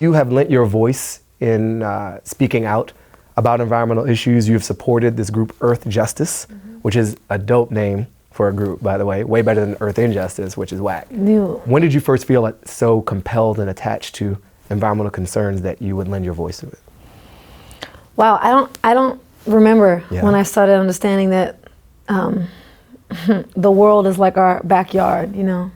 You have lent your voice in speaking out about environmental issues. You've supported this group Earth Justice, which is a dope name for a group, by the way, way better than Earth Injustice, which is whack. Ew. When did you first feel like so compelled and attached to environmental concerns that you would lend your voice to it? Wow, I don't remember when I started understanding that the world is like our backyard, you know.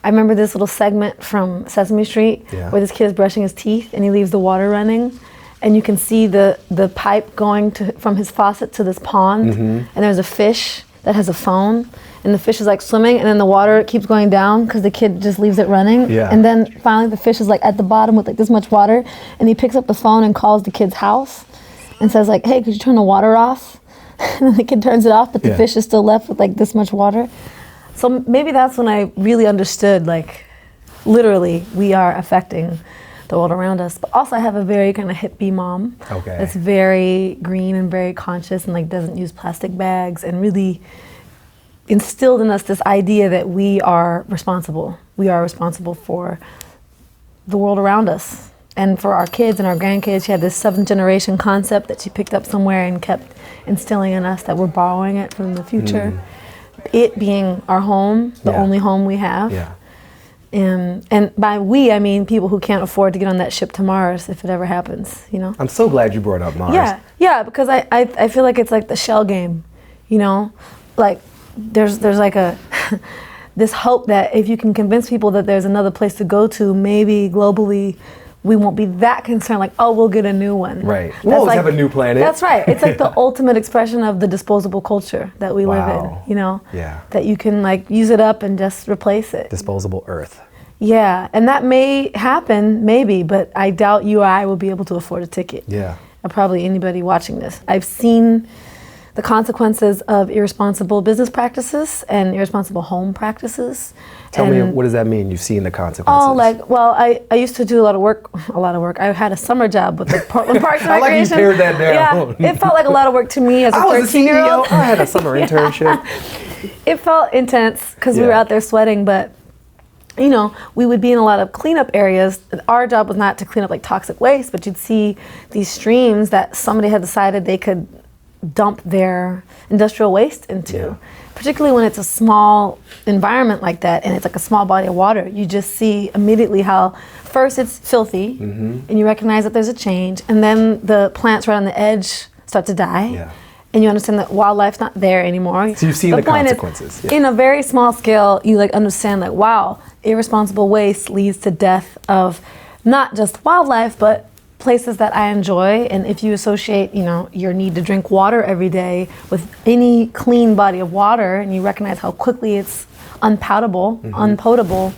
I remember this little segment from Sesame Street where this kid is brushing his teeth and he leaves the water running, and you can see the pipe going from his faucet to this pond, and there's a fish that has a phone, and the fish is like swimming, and then the water keeps going down because the kid just leaves it running, and then finally the fish is like at the bottom with like this much water, and he picks up the phone and calls the kid's house and says like, hey, could you turn the water off? And then the kid turns it off, but the fish is still left with like this much water. So maybe that's when I really understood, like, literally, we are affecting the world around us. But also I have a very kind of hippie mom that's very green and very conscious and like doesn't use plastic bags, and really instilled in us this idea that we are responsible. We are responsible for the world around us and for our kids and our grandkids. She had this 7th generation concept that she picked up somewhere and kept instilling in us, that we're borrowing it from the future. It being our home, the only home we have. And by we, I mean people who can't afford to get on that ship to Mars if it ever happens, you know? I'm so glad you brought up Mars. Yeah, because I feel like it's like the shell game, you know? Like there's like a this hope that if you can convince people that there's another place to go to, maybe globally, we won't be that concerned, like, oh, we'll get a new one. Right. We'll always have a new planet. That's right. It's like the ultimate expression of the disposable culture that we live in, you know? Yeah. That you can like use it up and just replace it. Disposable Earth. Yeah, and that may happen, maybe, but I doubt you or I will be able to afford a ticket. Yeah. Or probably anybody watching this. I've seen the consequences of irresponsible business practices and irresponsible home practices. Tell me, what does that mean? You've seen the consequences? Oh, like, well, I used to do a lot of work. I had a summer job with the Portland Parks and Recreation. I like you pared that down. Yeah, it felt like a lot of work to me as a 13-year-old. I had a summer internship. It felt intense because we were out there sweating, but you know, we would be in a lot of cleanup areas. Our job was not to clean up like toxic waste, but you'd see these streams that somebody had decided they could dump their industrial waste into. Particularly when it's a small environment like that and it's like a small body of water, you just see immediately how first it's filthy and you recognize that there's a change, and then the plants right on the edge start to die. And you understand that wildlife's not there anymore. So you've seen the consequences. In a very small scale, you like understand like, wow, irresponsible waste leads to death of not just wildlife, but places that I enjoy. And if you associate, you know, your need to drink water every day with any clean body of water, and you recognize how quickly it's unpotable,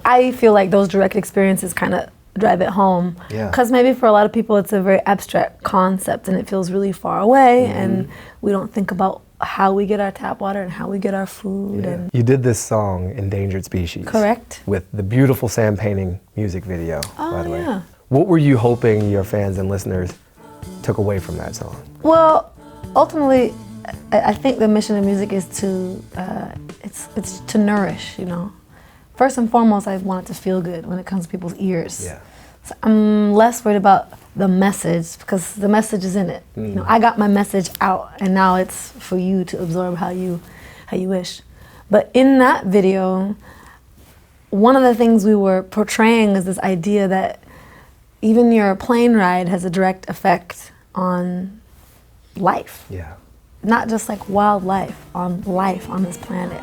I feel like those direct experiences kind of drive it home. Because maybe for a lot of people it's a very abstract concept and it feels really far away, and we don't think about how we get our tap water and how we get our food. And you did this song, Endangered Species. Correct. With the beautiful sand painting music video, by the way. Yeah. What were you hoping your fans and listeners took away from that song? Well, ultimately, I think the mission of music is to, it's to nourish, you know. First and foremost, I want it to feel good when it comes to people's ears. So I'm less worried about the message because the message is in it. You know, I got my message out, and now it's for you to absorb how you wish. But in that video, one of the things we were portraying is this idea that even your plane ride has a direct effect on life. Not just like wildlife, on life on this planet.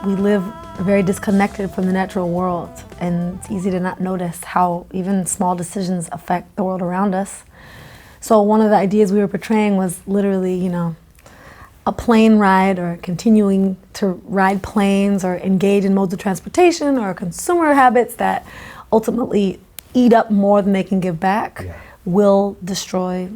We live very disconnected from the natural world, and it's easy to not notice how even small decisions affect the world around us. So one of the ideas we were portraying was literally, you know, a plane ride, or continuing to ride planes or engage in modes of transportation or consumer habits that ultimately eat up more than they can give back will destroy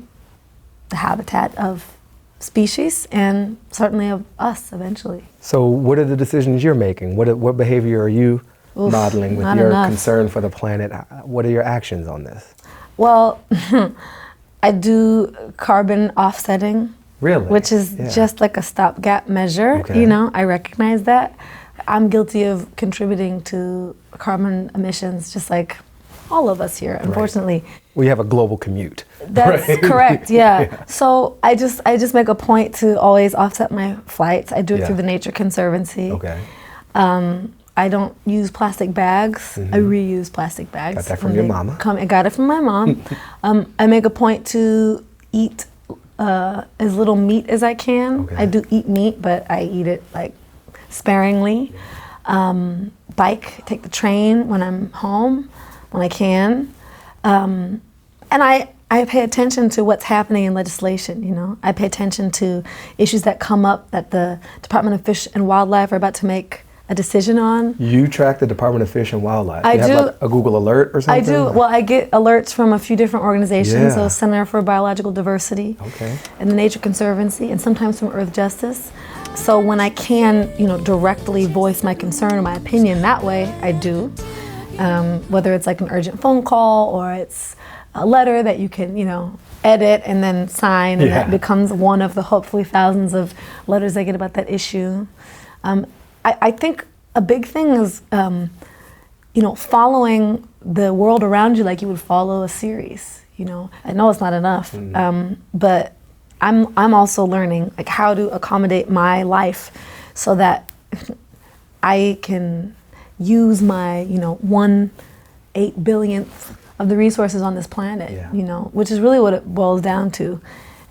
the habitat of species and certainly of us eventually. So what are the decisions you're making? What behavior are you modeling with your concern for the planet? What are your actions on this? Well, I do carbon offsetting. Really? Which is just like a stopgap measure, you know, I recognize that. I'm guilty of contributing to carbon emissions, just like all of us here, unfortunately. Right. We have a global commute. That's right? correct, yeah. So I just make a point to always offset my flights. I do it through the Nature Conservancy. Okay. I don't use plastic bags. I reuse plastic bags. Got that from your mama. I got it from my mom. I make a point to eat as little meat as I can. Okay. I do eat meat, but I eat it like sparingly. Take the train when I'm home, when I can. And I pay attention to what's happening in legislation, you know. I pay attention to issues that come up that the Department of Fish and Wildlife are about to make a decision on. You track the Department of Fish and Wildlife. I you do. have like a Google alert or something? I do. Well, I get alerts from a few different organizations, Yeah. so Center for Biological Diversity, Okay. and the Nature Conservancy, and sometimes from Earth Justice. So when I can, you know, directly voice my concern or my opinion that way, I do. Whether it's like an urgent phone call or it's a letter that you can, you know, edit and then sign, and that becomes one of the hopefully thousands of letters I get about that issue. I think a big thing is, you know, following the world around you like you would follow a series. You know, I know it's not enough, but I'm also learning like how to accommodate my life so that I can use my, you know, 1/8 billionth of the resources on this planet. You know, which is really what it boils down to.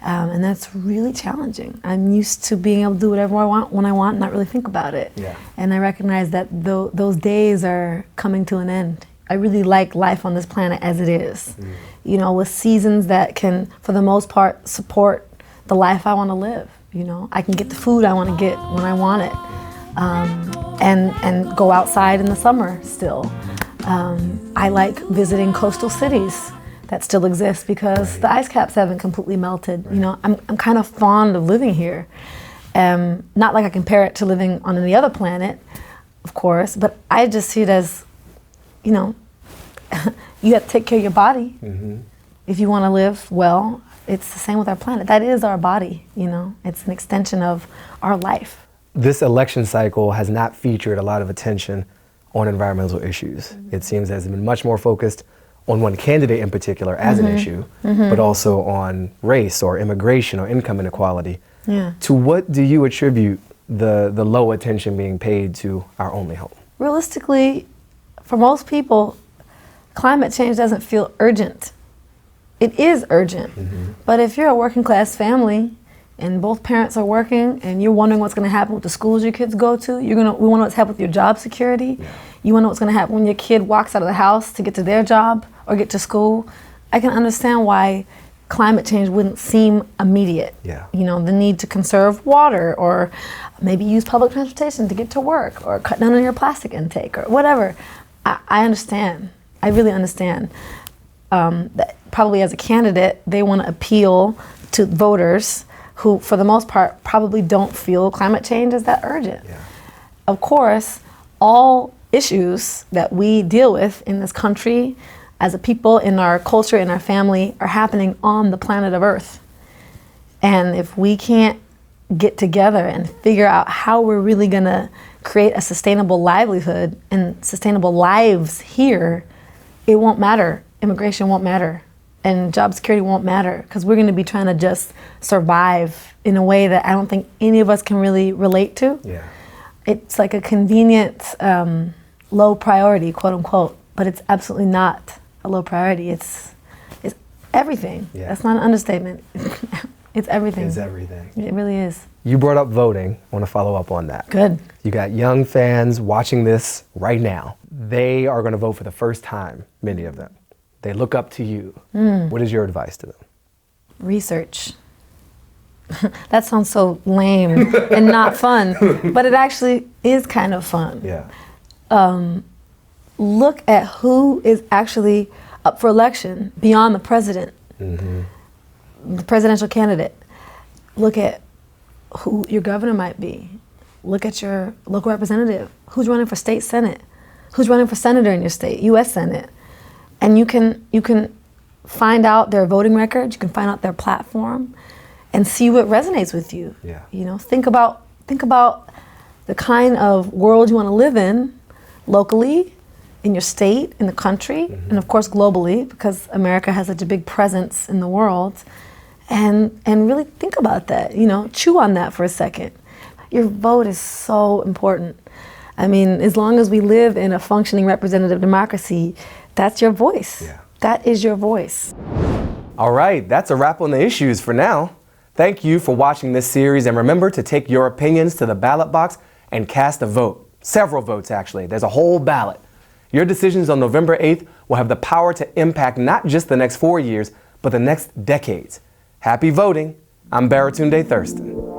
And that's really challenging. I'm used to being able to do whatever I want when I want and not really think about it. Yeah. And I recognize that those days are coming to an end. I really like life on this planet as it is. You know, with seasons that can, for the most part, support the life I want to live. You know, I can get the food I want to get when I want it. And go outside in the summer still. I like visiting coastal cities that still exist because the ice caps haven't completely melted. You know, I'm kind of fond of living here. Not like I compare it to living on any other planet, of course, but I just see it as, you know, you have to take care of your body if you want to live well. It's the same with our planet. That is our body, you know. It's an extension of our life. This election cycle has not featured a lot of attention on environmental issues. It seems as it's been much more focused on one candidate in particular as an issue, but also on race or immigration or income inequality. Yeah. To what do you attribute the low attention being paid to our only home? Realistically, for most people, climate change doesn't feel urgent. It is urgent, but if you're a working class family and both parents are working and you're wondering what's going to happen with the schools your kids go to, we want to know what's happening with your job security. You want to know what's going to happen when your kid walks out of the house to get to their job or get to school. I can understand why climate change wouldn't seem immediate. You know, the need to conserve water or maybe use public transportation to get to work or cut down on your plastic intake or whatever. I understand. I really understand. That probably as a candidate, they want to appeal to voters who, for the most part, probably don't feel climate change is that urgent. Of course, all issues that we deal with in this country, as a people, in our culture, in our family, are happening on the planet of Earth. And if we can't get together and figure out how we're really going to create a sustainable livelihood and sustainable lives here, it won't matter. Immigration won't matter. And job security won't matter because we're going to be trying to just survive in a way that I don't think any of us can really relate to. It's like a convenient, low priority, quote unquote, but it's absolutely not a low priority. It's everything. That's not an understatement. It's everything. It's everything. It really is. You brought up voting. I want to follow up on that. Good. You got young fans watching this right now. They are going to vote for the first time, many of them. They look up to you. What is your advice to them? Research. That sounds so lame and not fun, but it actually is kind of fun. Look at who is actually up for election beyond the president, the presidential candidate. Look at who your governor might be. Look at your local representative. Who's running for state senate? Who's running for senator in your state, U.S. Senate? And you can find out their voting records. You can find out their platform, and see what resonates with you. You know, think about the kind of world you want to live in, locally, in your state, in the country, and of course globally, because America has such a big presence in the world. And really think about that, you know, chew on that for a second. Your vote is so important. I mean, as long as we live in a functioning representative democracy, that's your voice. Yeah. That is your voice. All right, that's a wrap on the issues for now. Thank you for watching this series, and remember to take your opinions to the ballot box and cast a vote. Several votes, actually. There's a whole ballot. Your decisions on November 8th will have the power to impact not just the next 4 years, but the next decades. Happy voting. I'm Baratunde Thurston.